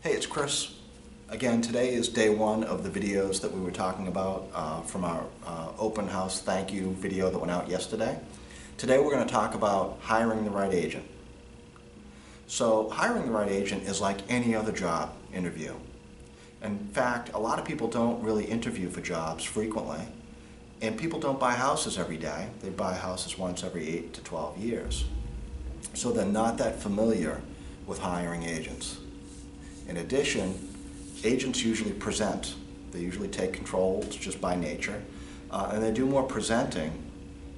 Hey, it's Chris. Again, today is day one of the videos that we were talking about from our open house thank you video that went out yesterday. Today we're going to talk about hiring the right agent. So hiring the right agent is like any other job interview. In fact, a lot of people don't really interview for jobs frequently, and people don't buy houses every day. They buy houses once every 8 to 12 years. So they're not that familiar with hiring agents. In addition, agents usually present. They usually take control just by nature, and they do more presenting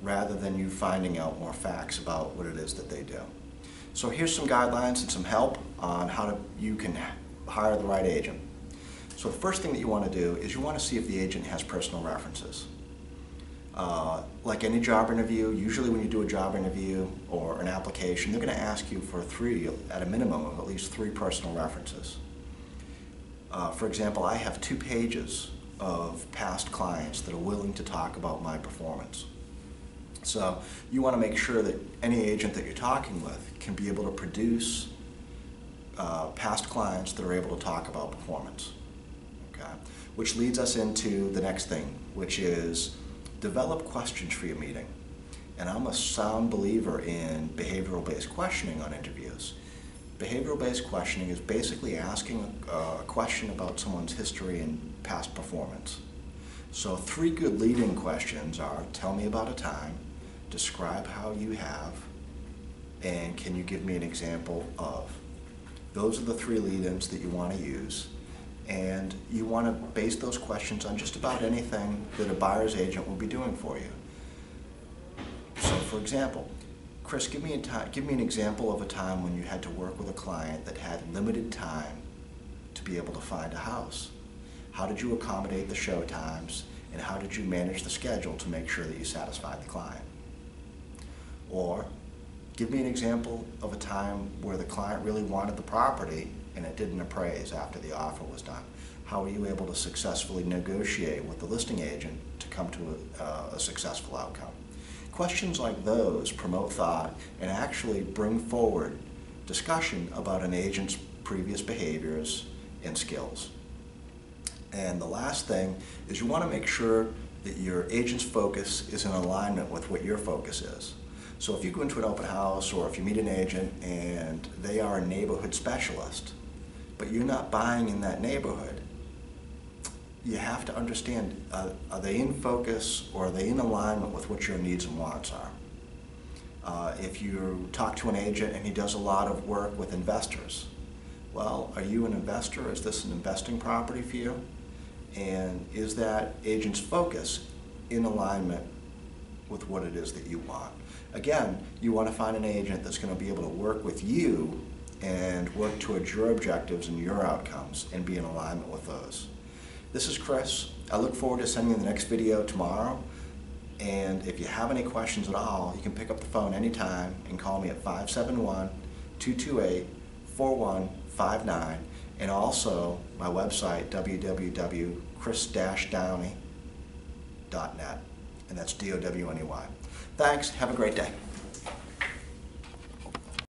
rather than you finding out more facts about what it is that they do. So here's some guidelines and some help on how you can hire the right agent. So the first thing that you want to do is you want to see if the agent has personal references. Like any job interview, usually when you do a job interview or an application, they're going to ask you for at a minimum of at least 3 personal references. For example, I have 2 pages of past clients that are willing to talk about my performance. So you want to make sure that any agent that you're talking with can be able to produce past clients that are able to talk about performance. Okay? Which leads us into the next thing, which is develop questions for your meeting. And I'm a sound believer in behavioral-based questioning on interviews. Behavioral-based questioning is basically asking a question about someone's history and past performance. So 3 good leading questions are, tell me about a time, describe how you have, and can you give me an example of. Those are the 3 lead-ins that you want to use. And you want to base those questions on just about anything that a buyer's agent will be doing for you. So for example, Chris, give me an example of a time when you had to work with a client that had limited time to be able to find a house. How did you accommodate the show times, and how did you manage the schedule to make sure that you satisfied the client? Or give me an example of a time where the client really wanted the property and it didn't appraise after the offer was done. How were you able to successfully negotiate with the listing agent to come to a successful outcome? Questions like those promote thought and actually bring forward discussion about an agent's previous behaviors and skills. And the last thing is you want to make sure that your agent's focus is in alignment with what your focus is. So if you go into an open house or if you meet an agent and they are a neighborhood specialist, but you're not buying in that neighborhood, you have to understand, are they in focus or are they in alignment with what your needs and wants are? If you talk to an agent and he does a lot of work with investors, well, are you an investor? Is this an investing property for you? And is that agent's focus in alignment with what it is that you want? Again, you want to find an agent that's going to be able to work with you and work towards your objectives and your outcomes and be in alignment with those. This is Chris. I look forward to sending you the next video tomorrow. And if you have any questions at all, you can pick up the phone anytime and call me at 571-228-4159. And also my website, www.chris-downey.net. And that's D-O-W-N-E-Y. Thanks. Have a great day.